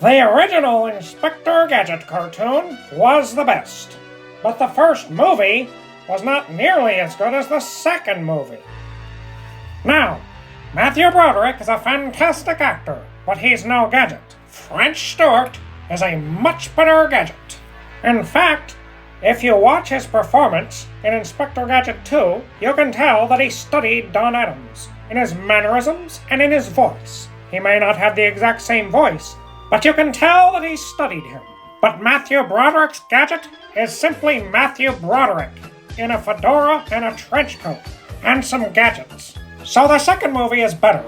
The original Inspector Gadget cartoon was the best, but the first movie was not nearly as good as the second movie. Now, Matthew Broderick is a fantastic actor, but he's no Gadget. French Stewart is a much better Gadget. In fact, if you watch his performance in Inspector Gadget 2, you can tell that he studied Don Adams in his mannerisms and in his voice. He may not have the exact same voice, but you can tell that he studied him. But Matthew Broderick's Gadget is simply Matthew Broderick in a fedora and a trench coat and some gadgets. So the second movie is better,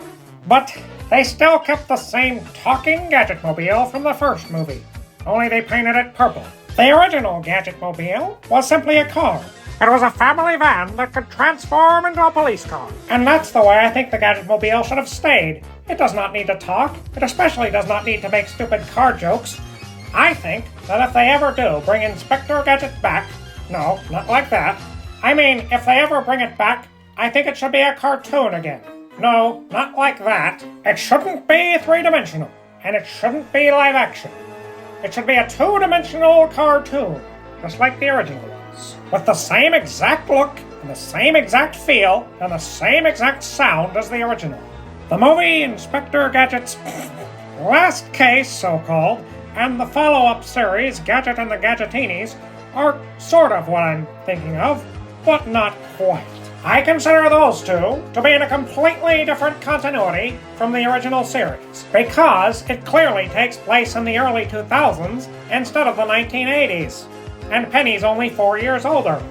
but they still kept the same talking Gadget-mobile from the first movie, only they painted it purple. The original Gadget-mobile was simply a car. It was a family van that could transform into a police car. And that's the way I think the Gadget-mobile should have stayed. It does not need to talk. It especially does not need to make stupid car jokes. I think that if they ever do bring Inspector Gadget back, no, not like that. I mean, if they ever bring it back, I think it should be a cartoon again. No, not like that. It shouldn't be three-dimensional, and it shouldn't be live action. It should be a two-dimensional cartoon, just like the original was, with the same exact look, and the same exact feel, and the same exact sound as the original. The movie Inspector Gadget's Last Case, so-called, and the follow-up series Gadget and the Gadgetinis are sort of what I'm thinking of, but not quite. I consider those two to be in a completely different continuity from the original series, because it clearly takes place in the early 2000s instead of the 1980s, and Penny's only 4 years older.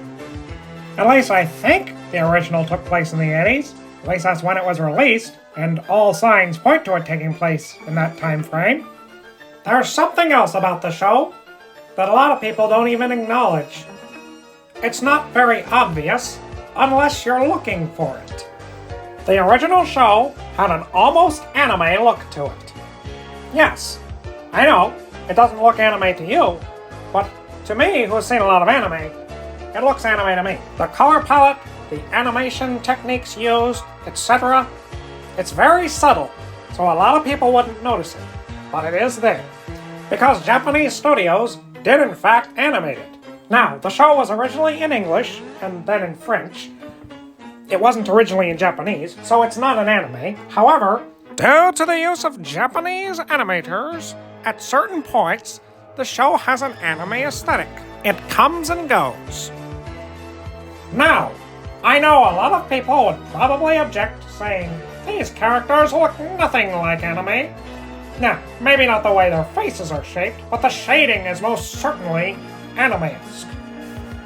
At least I think the original took place in the 80s, at least that's when it was released, and all signs point to it taking place in that time frame. There's something else about the show that a lot of people don't even acknowledge. It's not very obvious, unless you're looking for it. The original show had an almost anime look to it. Yes, I know, it doesn't look anime to you, but to me, who's seen a lot of anime, it looks anime to me. The color palette, the animation techniques used, etc., it's very subtle, so a lot of people wouldn't notice it, but it is there, because Japanese studios did in fact animate it. Now, the show was originally in English, and then in French. It wasn't originally in Japanese, so it's not an anime. However, due to the use of Japanese animators, at certain points, the show has an anime aesthetic. It comes and goes. Now, I know a lot of people would probably object, saying, these characters look nothing like anime. Now, maybe not the way their faces are shaped, but the shading is most certainly anime-esque.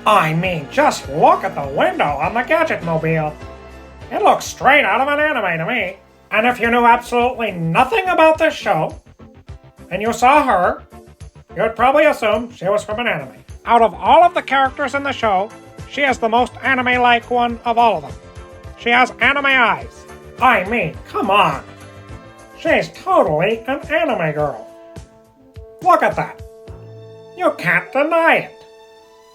I mean, just look at the window on the Gadget-mobile. It looks straight out of an anime to me. And if you knew absolutely nothing about this show, and you saw her, you'd probably assume she was from an anime. Out of all of the characters in the show, she is the most anime-like one of all of them. She has anime eyes. I mean, come on. She's totally an anime girl. Look at that. You can't deny it.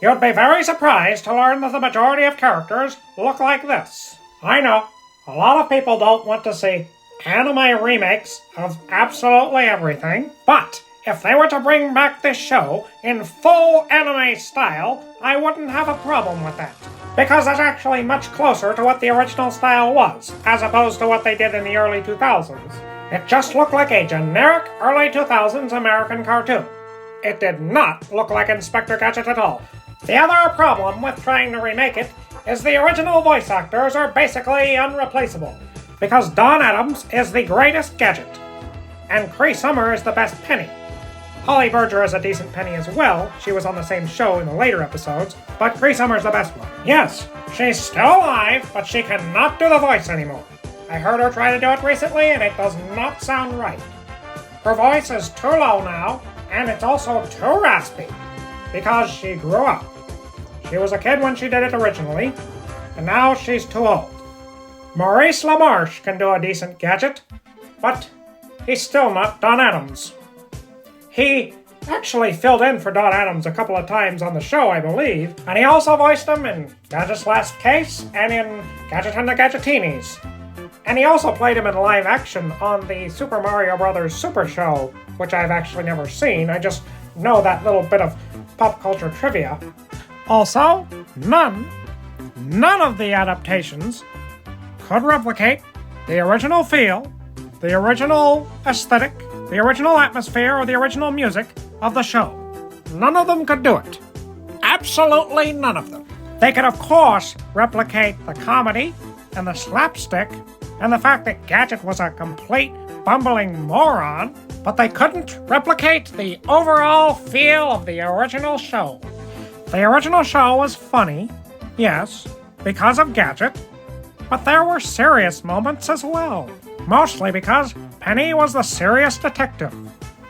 You'd be very surprised to learn that the majority of characters look like this. I know, a lot of people don't want to see anime remakes of absolutely everything, but if they were to bring back this show in full anime style, I wouldn't have a problem with that. Because it's actually much closer to what the original style was, as opposed to what they did in the early 2000s. It just looked like a generic early 2000s American cartoon. It did not look like Inspector Gadget at all. The other problem with trying to remake it is the original voice actors are basically unreplaceable, because Don Adams is the greatest Gadget, and Cree Summer is the best Penny. Holly Berger is a decent Penny as well, she was on the same show in the later episodes, but Cree Summer's the best one. Yes, she's still alive, but she cannot do the voice anymore. I heard her try to do it recently, and it does not sound right. Her voice is too low now, and it's also too raspy, because she grew up. She was a kid when she did it originally, and now she's too old. Maurice LaMarche can do a decent Gadget, but he's still not Don Adams. He actually filled in for Don Adams a couple of times on the show, I believe, and he also voiced him in Gadget's Last Case and in Gadget and the Gadgetinis. And he also played him in live action on the Super Mario Bros. Super Show which I've actually never seen. I just know that little bit of pop culture trivia. Also, none of the adaptations could replicate the original feel, the original aesthetic, the original atmosphere, or the original music of the show. None of them could do it. Absolutely none of them. They could, of course, replicate the comedy and the slapstick and the fact that Gadget was a complete bumbling moron, but they couldn't replicate the overall feel of the original show. The original show was funny, yes, because of Gadget, but there were serious moments as well. Mostly because Penny was the serious detective.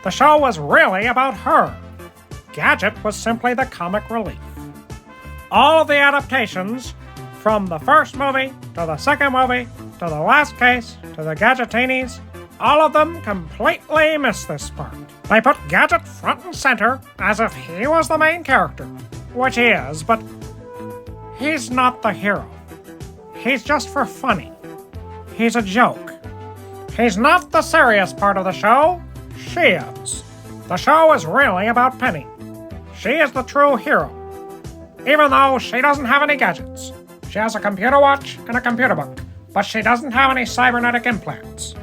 The show was really about her. Gadget was simply the comic relief. All of the adaptations, from the first movie to the second movie to the last case to the Gadgetinis, all of them completely missed this part. They put Gadget front and center as if he was the main character, which he is, but he's not the hero. He's just for funny. He's a joke. He's not the serious part of the show. She is. The show is really about Penny. She is the true hero. Even though she doesn't have any gadgets. She has a computer watch and a computer book, but she doesn't have any cybernetic implants.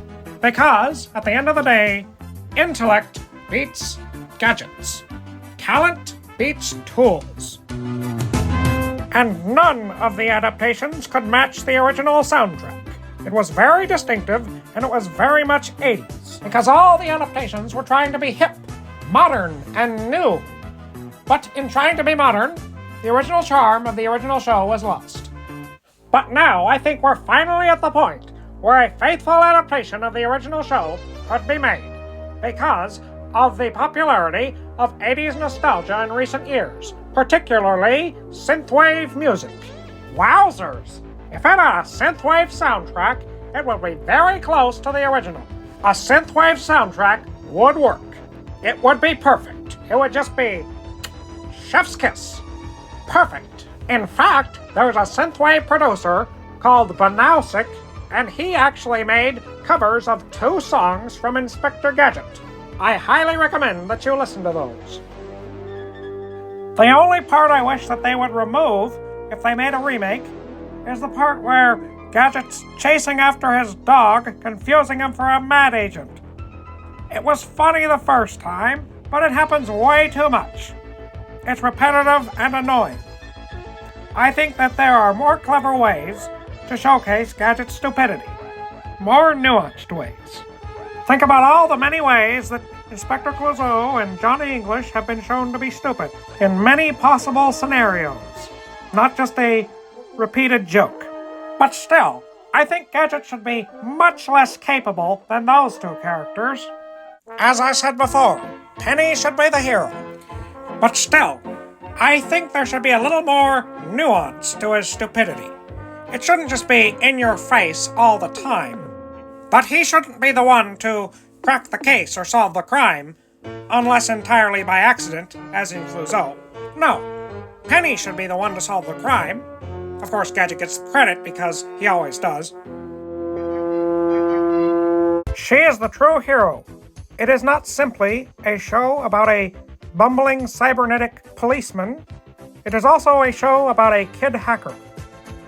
Because, at the end of the day, intellect beats gadgets. Talent beats tools. And none of the adaptations could match the original soundtrack. It was very distinctive, and it was very much 80s, because all the adaptations were trying to be hip, modern, and new. But in trying to be modern, the original charm of the original show was lost. But now I think we're finally at the point where a faithful adaptation of the original show could be made, because of the popularity of 80s nostalgia in recent years, particularly synthwave music. Wowzers! If it had a synthwave soundtrack, it would be very close to the original. A synthwave soundtrack would work. It would be perfect. It would just be chef's kiss. Perfect. In fact, there's a synthwave producer called Banausic, and he actually made covers of 2 songs from Inspector Gadget. I highly recommend that you listen to those. The only part I wish that they would remove, if they made a remake, is the part where Gadget's chasing after his dog, confusing him for a mad agent. It was funny the first time, but it happens way too much. It's repetitive and annoying. I think that there are more clever ways to showcase Gadget's stupidity. More nuanced ways. Think about all the many ways that Inspector Clouseau and Johnny English have been shown to be stupid in many possible scenarios. Not just a repeated joke. But still, I think Gadget should be much less capable than those 2 characters. As I said before, Penny should be the hero. But still, I think there should be a little more nuance to his stupidity. It shouldn't just be in your face all the time. But he shouldn't be the one to crack the case or solve the crime, unless entirely by accident, as in Clouseau. No, Penny should be the one to solve the crime. Of course, Gadget gets the credit because he always does. She is the true hero. It is not simply a show about a bumbling cybernetic policeman. It is also a show about a kid hacker.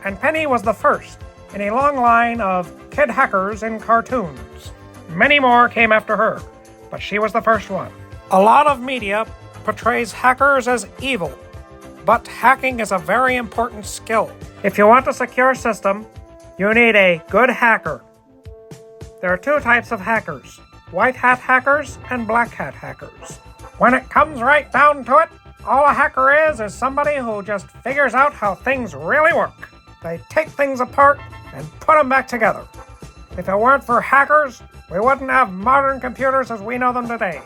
And Penny was the first in a long line of kid hackers in cartoons. Many more came after her, but she was the first one. A lot of media portrays hackers as evil, but hacking is a very important skill. If you want a secure system, you need a good hacker. There are 2 types of hackers, white hat hackers and black hat hackers. When it comes right down to it, all a hacker is somebody who just figures out how things really work. They take things apart and put them back together. If it weren't for hackers, we wouldn't have modern computers as we know them today.